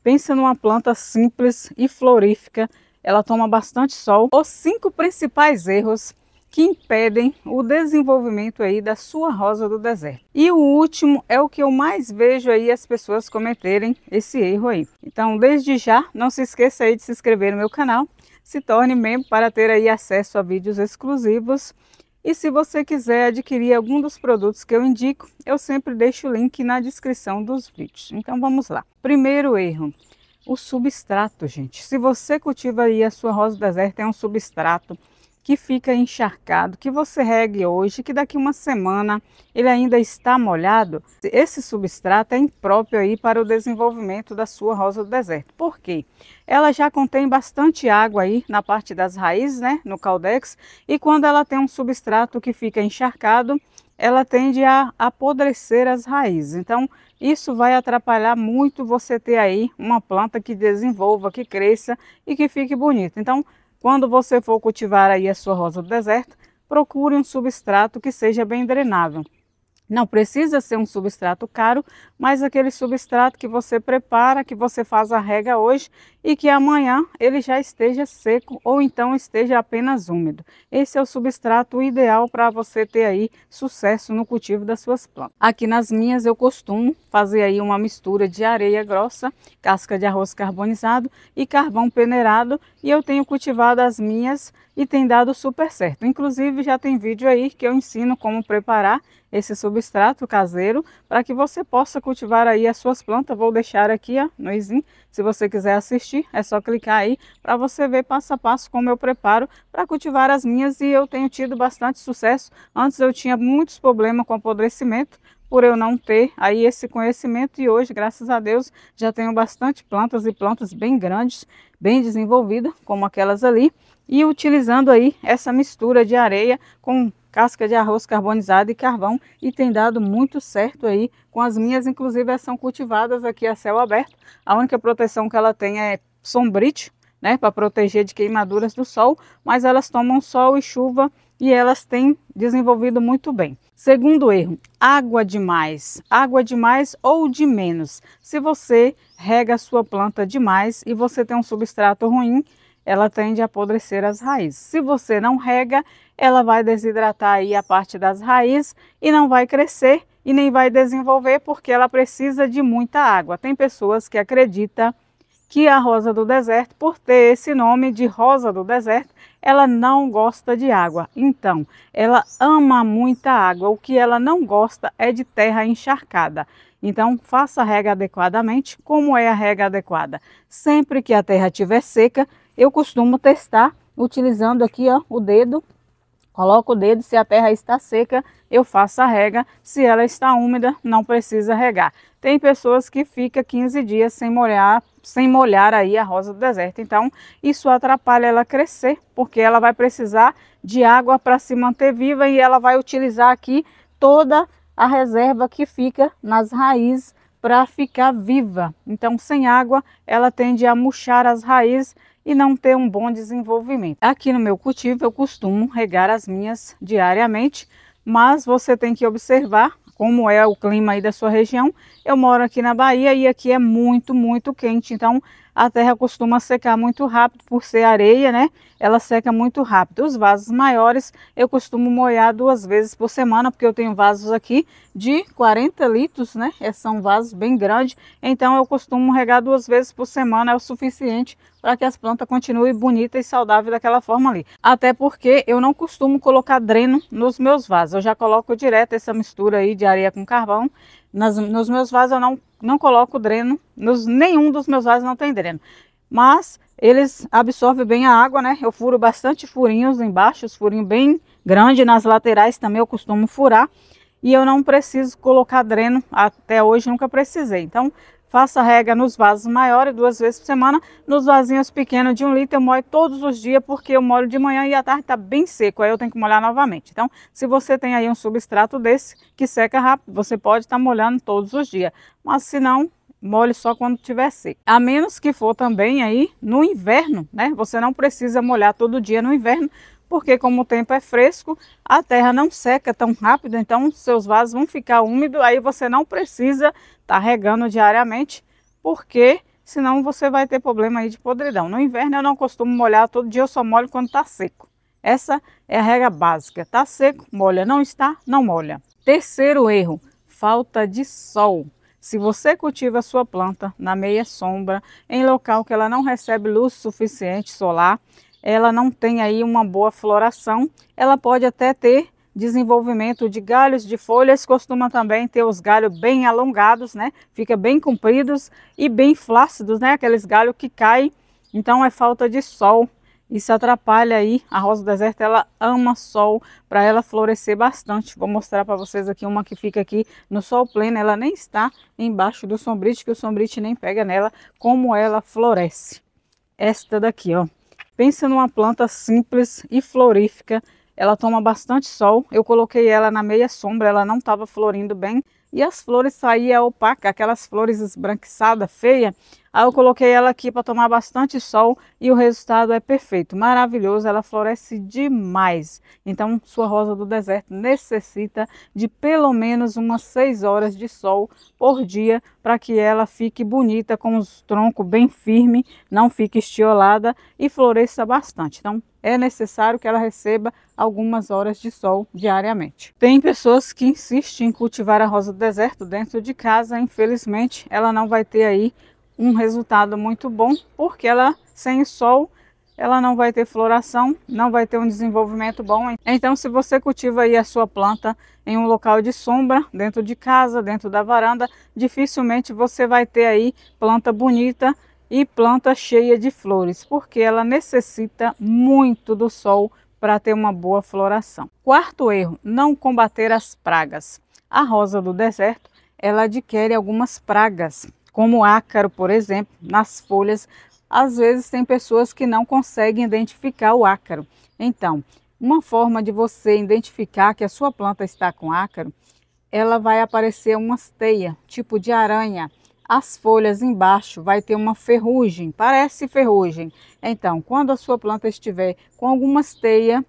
Pensa numa planta simples e florífica, ela toma bastante sol. Os 5 principais erros que impedem o desenvolvimento aí da sua rosa do deserto. E o último é o que eu mais vejo aí as pessoas cometerem esse erro aí. Então, desde já, não se esqueça aí de se inscrever no meu canal, se torne membro para ter aí acesso a vídeos exclusivos. E se você quiser adquirir algum dos produtos que eu indico, eu sempre deixo o link na descrição dos vídeos. Então vamos lá. Primeiro erro, o substrato, gente. Se você cultiva aí a sua rosa do deserto, é um substrato que fica encharcado, que você regue hoje, que daqui uma semana ele ainda está molhado, esse substrato é impróprio aí para o desenvolvimento da sua rosa do deserto. Por quê? Ela já contém bastante água aí na parte das raízes, né, no caudex, e quando ela tem um substrato que fica encharcado, ela tende a apodrecer as raízes. Então, isso vai atrapalhar muito você ter aí uma planta que desenvolva, que cresça e que fique bonita. Então, quando você for cultivar aí a sua rosa do deserto, procure um substrato que seja bem drenável. Não precisa ser um substrato caro, mas aquele substrato que você prepara, que você faz a rega hoje e que amanhã ele já esteja seco ou então esteja apenas úmido. Esse é o substrato ideal para você ter aí sucesso no cultivo das suas plantas. Aqui nas minhas eu costumo fazer aí uma mistura de areia grossa, casca de arroz carbonizado e carvão peneirado, e eu tenho cultivado as minhas e tem dado super certo. Inclusive já tem vídeo aí que eu ensino como preparar esse substrato caseiro para que você possa cultivar aí as suas plantas. Vou deixar aqui ó, no izinho, se você quiser assistir, é só clicar aí para você ver passo a passo como eu preparo para cultivar as minhas, e eu tenho tido bastante sucesso. Antes eu tinha muitos problemas com apodrecimento, por eu não ter aí esse conhecimento, e hoje, graças a Deus, já tenho bastante plantas e plantas bem grandes, bem desenvolvidas, como aquelas ali, e utilizando aí essa mistura de areia com casca de arroz carbonizado e carvão, e tem dado muito certo aí com as minhas. Inclusive elas são cultivadas aqui a céu aberto, a única proteção que ela tem é sombrite, né, para proteger de queimaduras do sol, mas elas tomam sol e chuva e elas têm desenvolvido muito bem. Segundo erro, água demais ou de menos. Se você rega a sua planta demais e você tem um substrato ruim, ela tende a apodrecer as raízes. Se você não rega, ela vai desidratar aí a parte das raízes e não vai crescer e nem vai desenvolver, porque ela precisa de muita água. Tem pessoas que acreditam que a rosa do deserto, por ter esse nome de rosa do deserto, ela não gosta de água. Então, ela ama muita água. O que ela não gosta é de terra encharcada. Então, faça a rega adequadamente. Como é a rega adequada? Sempre que a terra estiver seca, eu costumo testar utilizando aqui ó, o dedo. Coloco o dedo, se a terra está seca, eu faço a rega. Se ela está úmida, não precisa regar. Tem pessoas que ficam 15 dias sem molhar aí a rosa do deserto. Então, isso atrapalha ela crescer, porque ela vai precisar de água para se manter viva, e ela vai utilizar aqui toda a reserva que fica nas raízes para ficar viva. Então, sem água, ela tende a murchar as raízes e não ter um bom desenvolvimento. Aqui no meu cultivo eu costumo regar as minhas diariamente, mas você tem que observar como é o clima aí da sua região. Eu moro aqui na Bahia e aqui é muito quente, então a terra costuma secar muito rápido por ser areia, né? Ela seca muito rápido. Os vasos maiores eu costumo molhar 2 vezes por semana, porque eu tenho vasos aqui de 40 litros, né? São vasos bem grandes, então eu costumo regar 2 vezes por semana, é o suficiente para que as plantas continuem bonitas e saudáveis daquela forma ali. Até porque eu não costumo colocar dreno nos meus vasos, eu já coloco direto essa mistura aí de areia com carvão. Nos meus vasos eu não coloco dreno, nenhum dos meus vasos não tem dreno. Mas eles absorvem bem a água, né? Eu furo bastante furinhos embaixo, os furinhos bem grandes, nas laterais também eu costumo furar. E eu não preciso colocar dreno, até hoje nunca precisei. Então, faça a rega nos vasos maiores 2 vezes por semana. Nos vasinhos pequenos de 1 litro eu molho todos os dias, porque eu molho de manhã e à tarde está bem seco, aí eu tenho que molhar novamente. Então, se você tem aí um substrato desse que seca rápido, você pode estar molhando todos os dias. Mas se não, molhe só quando tiver seco. A menos que for também aí no inverno, né? Você não precisa molhar todo dia no inverno, porque como o tempo é fresco, a terra não seca tão rápido, então seus vasos vão ficar úmidos, aí você não precisa estar regando diariamente, porque senão você vai ter problema aí de podridão. No inverno eu não costumo molhar todo dia, eu só molho quando está seco. Essa é a regra básica. Está seco, molha. Não está, não molha. Terceiro erro, falta de sol. Se você cultiva a sua planta na meia sombra, em local que ela não recebe luz suficiente solar, ela não tem aí uma boa floração, ela pode até ter desenvolvimento de galhos, de folhas, costuma também ter os galhos bem alongados, né? Fica bem compridos e bem flácidos, né? Aqueles galhos que caem, então é falta de sol. Isso atrapalha aí, a rosa do deserto, ela ama sol para ela florescer bastante. Vou mostrar para vocês aqui uma que fica aqui no sol pleno, ela nem está embaixo do sombrite, que o sombrite nem pega nela, como ela floresce. Esta daqui, ó. Pensa numa planta simples e florífica, ela toma bastante sol. Eu coloquei ela na meia sombra, ela não estava florindo bem e as flores saíam opacas, aquelas flores esbranquiçadas, feias. Aí eu coloquei ela aqui para tomar bastante sol e o resultado é perfeito, maravilhoso, ela floresce demais. Então sua rosa do deserto necessita de pelo menos umas 6 horas de sol por dia para que ela fique bonita, com os troncos bem firmes, não fique estiolada e floresça bastante. Então é necessário que ela receba algumas horas de sol diariamente. Tem pessoas que insistem em cultivar a rosa do deserto dentro de casa, infelizmente ela não vai ter aí um resultado muito bom, porque ela sem sol ela não vai ter floração, não vai ter um desenvolvimento bom. Então se você cultiva aí a sua planta em um local de sombra, dentro de casa, dentro da varanda, dificilmente você vai ter aí planta bonita e planta cheia de flores, porque ela necessita muito do sol para ter uma boa floração. Quarto erro, não combater as pragas. A rosa do deserto, ela adquire algumas pragas, como ácaro, por exemplo, nas folhas. Às vezes tem pessoas que não conseguem identificar o ácaro. Então, uma forma de você identificar que a sua planta está com ácaro, ela vai aparecer umas teias, tipo de aranha. As folhas embaixo vai ter uma ferrugem, parece ferrugem. Então, quando a sua planta estiver com algumas teias,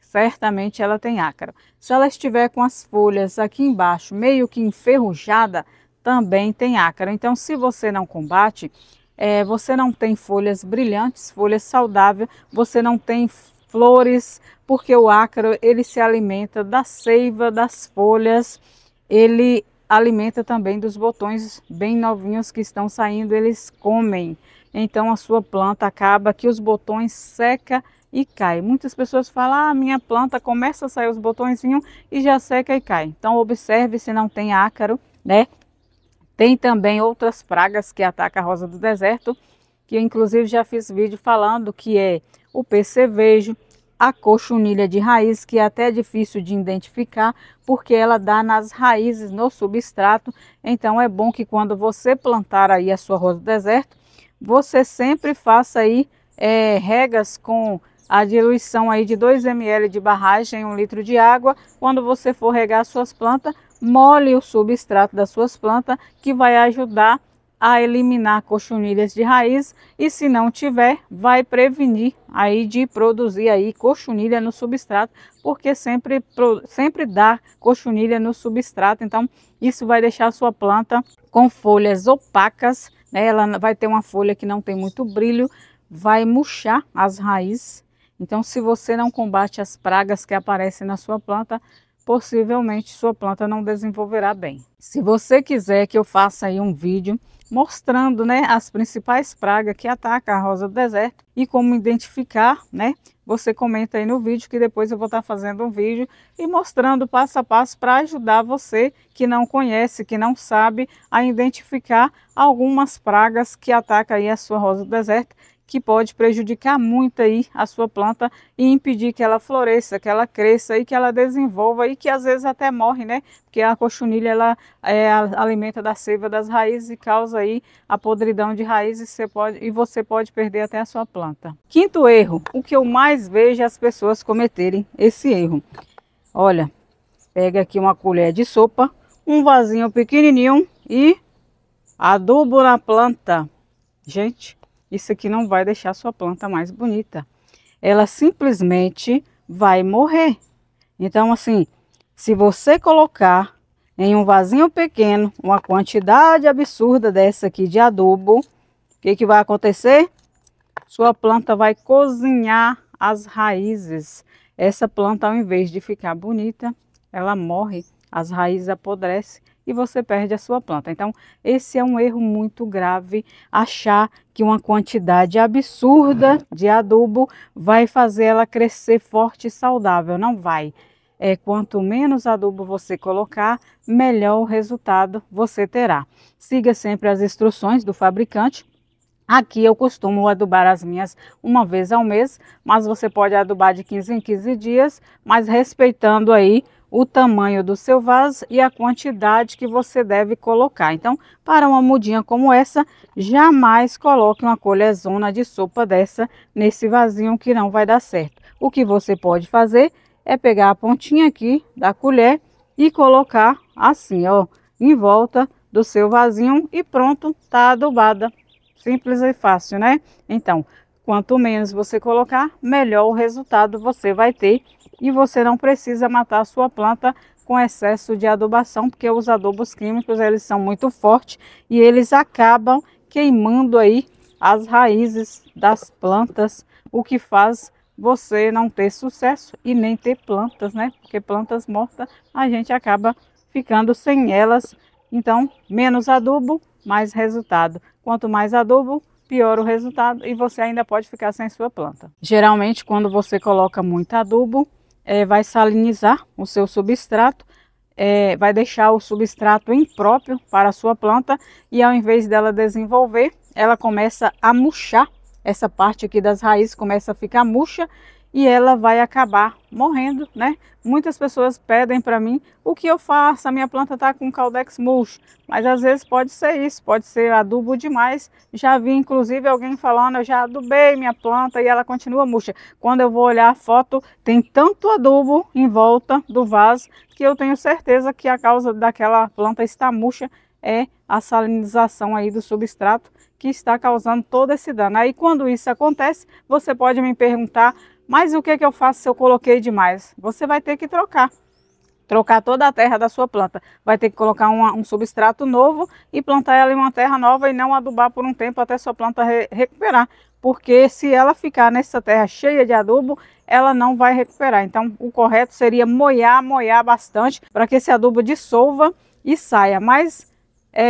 certamente ela tem ácaro. Se ela estiver com as folhas aqui embaixo meio que enferrujada, também tem ácaro. Então, se você não combate, você não tem folhas brilhantes, folhas saudáveis, você não tem flores, porque o ácaro ele se alimenta da seiva das folhas, ele alimenta também dos botões bem novinhos que estão saindo, eles comem. Então a sua planta acaba que os botões seca e cai. Muitas pessoas falam, ah, minha planta começa a sair os botõezinhos e já seca e cai. Então observe se não tem ácaro, né? Tem também outras pragas que atacam a rosa do deserto, que eu inclusive já fiz vídeo falando, que é o percevejo, a cochonilha de raiz, que é até difícil de identificar, porque ela dá nas raízes, no substrato. Então é bom que quando você plantar aí a sua rosa do deserto, você sempre faça aí regas com a diluição aí de 2 ml de barragem em 1 litro de água. Quando você for regar suas plantas, molhe o substrato das suas plantas, que vai ajudar a eliminar cochonilhas de raiz, e se não tiver, vai prevenir aí de produzir aí cochonilha no substrato, porque sempre dá cochonilha no substrato. Então isso vai deixar a sua planta com folhas opacas, né? Ela vai ter uma folha que não tem muito brilho, vai murchar as raízes. Então se você não combate as pragas que aparecem na sua planta, possivelmente sua planta não desenvolverá bem. Se você quiser que eu faça aí um vídeo mostrando, né, as principais pragas que atacam a rosa do deserto e como identificar, né, você comenta aí no vídeo, que depois eu vou estar fazendo um vídeo e mostrando passo a passo para ajudar você que não conhece, que não sabe, a identificar algumas pragas que atacam aí a sua rosa do deserto, que pode prejudicar muito aí a sua planta e impedir que ela floresça, que ela cresça e que ela desenvolva, e que às vezes até morre, né? Porque a cochonilha ela alimenta da seiva das raízes e causa aí a podridão de raízes, você pode perder até a sua planta. Quinto erro, o que eu mais vejo as pessoas cometerem esse erro. Olha, pega aqui uma colher de sopa, um vasinho pequenininho e adubo na planta. Gente, isso aqui não vai deixar sua planta mais bonita. Ela simplesmente vai morrer. Então, assim, se você colocar em um vasinho pequeno uma quantidade absurda dessa aqui de adubo, que vai acontecer? Sua planta vai cozinhar as raízes. Essa planta, ao invés de ficar bonita, ela morre, as raízes apodrecem e você perde a sua planta. Então, esse é um erro muito grave, achar que uma quantidade absurda de adubo vai fazer ela crescer forte e saudável. Não vai. Quanto menos adubo você colocar, melhor o resultado você terá. Siga sempre as instruções do fabricante. Aqui eu costumo adubar as minhas uma vez ao mês, mas você pode adubar de 15 em 15 dias, mas respeitando aí o tamanho do seu vaso e a quantidade que você deve colocar. Então, para uma mudinha como essa, jamais coloque uma colherzona de sopa dessa nesse vasinho, que não vai dar certo. O que você pode fazer é pegar a pontinha aqui da colher e colocar assim, ó, em volta do seu vasinho e pronto, tá adubada. Simples e fácil, né? Então, quanto menos você colocar, melhor o resultado você vai ter. E você não precisa matar a sua planta com excesso de adubação, porque os adubos químicos, eles são muito fortes e eles acabam queimando aí as raízes das plantas, o que faz você não ter sucesso e nem ter plantas, né? Porque plantas mortas a gente acaba ficando sem elas. Então, menos adubo, mais resultado. Quanto mais adubo, pior o resultado e você ainda pode ficar sem sua planta. Geralmente, quando você coloca muito adubo, vai salinizar o seu substrato, vai deixar o substrato impróprio para a sua planta e ao invés dela desenvolver, ela começa a murchar. Essa parte aqui das raízes começa a ficar murcha e ela vai acabar morrendo, né? Muitas pessoas pedem para mim o que eu faço, a minha planta está com Caudex murcho, mas às vezes pode ser isso, pode ser adubo demais. Já vi inclusive alguém falando, eu já adubei minha planta e ela continua murcha. Quando eu vou olhar a foto, tem tanto adubo em volta do vaso que eu tenho certeza que a causa daquela planta estar murcha é a salinização aí do substrato que está causando todo esse dano. Aí quando isso acontece, você pode me perguntar, mas o que eu faço se eu coloquei demais? Você vai ter que trocar toda a terra da sua planta. Vai ter que colocar um substrato novo e plantar ela em uma terra nova e não adubar por um tempo até sua planta recuperar. Porque se ela ficar nessa terra cheia de adubo, ela não vai recuperar. Então o correto seria moiar bastante para que esse adubo dissolva e saia. Mas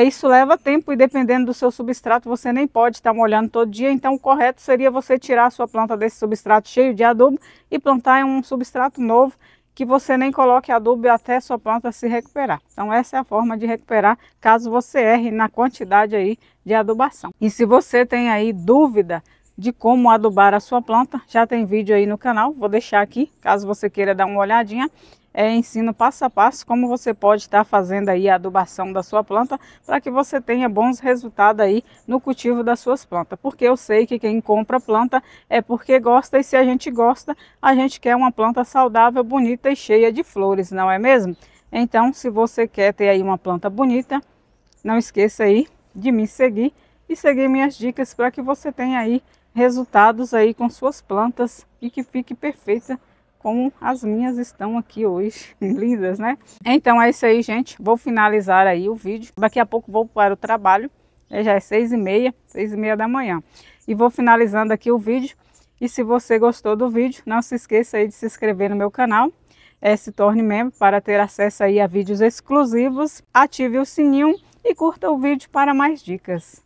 isso leva tempo e dependendo do seu substrato você nem pode estar molhando todo dia. Então o correto seria você tirar a sua planta desse substrato cheio de adubo e plantar em um substrato novo que você nem coloque adubo até sua planta se recuperar. Então essa é a forma de recuperar caso você erre na quantidade aí de adubação. E se você tem aí dúvida de como adubar a sua planta, já tem vídeo aí no canal, vou deixar aqui caso você queira dar uma olhadinha. Ensino passo a passo como você pode estar fazendo aí a adubação da sua planta para que você tenha bons resultados aí no cultivo das suas plantas. Porque eu sei que quem compra planta é porque gosta e se a gente gosta, a gente quer uma planta saudável, bonita e cheia de flores, não é mesmo? Então, se você quer ter aí uma planta bonita, não esqueça aí de me seguir e seguir minhas dicas para que você tenha aí resultados aí com suas plantas e que fique perfeita como as minhas estão aqui hoje, lindas, né? Então é isso aí, gente. Vou finalizar aí o vídeo. Daqui a pouco vou para o trabalho. Já é 6h30 da manhã. E vou finalizando aqui o vídeo. E se você gostou do vídeo, não se esqueça aí de se inscrever no meu canal. Se torne membro para ter acesso aí a vídeos exclusivos. Ative o sininho e curta o vídeo para mais dicas.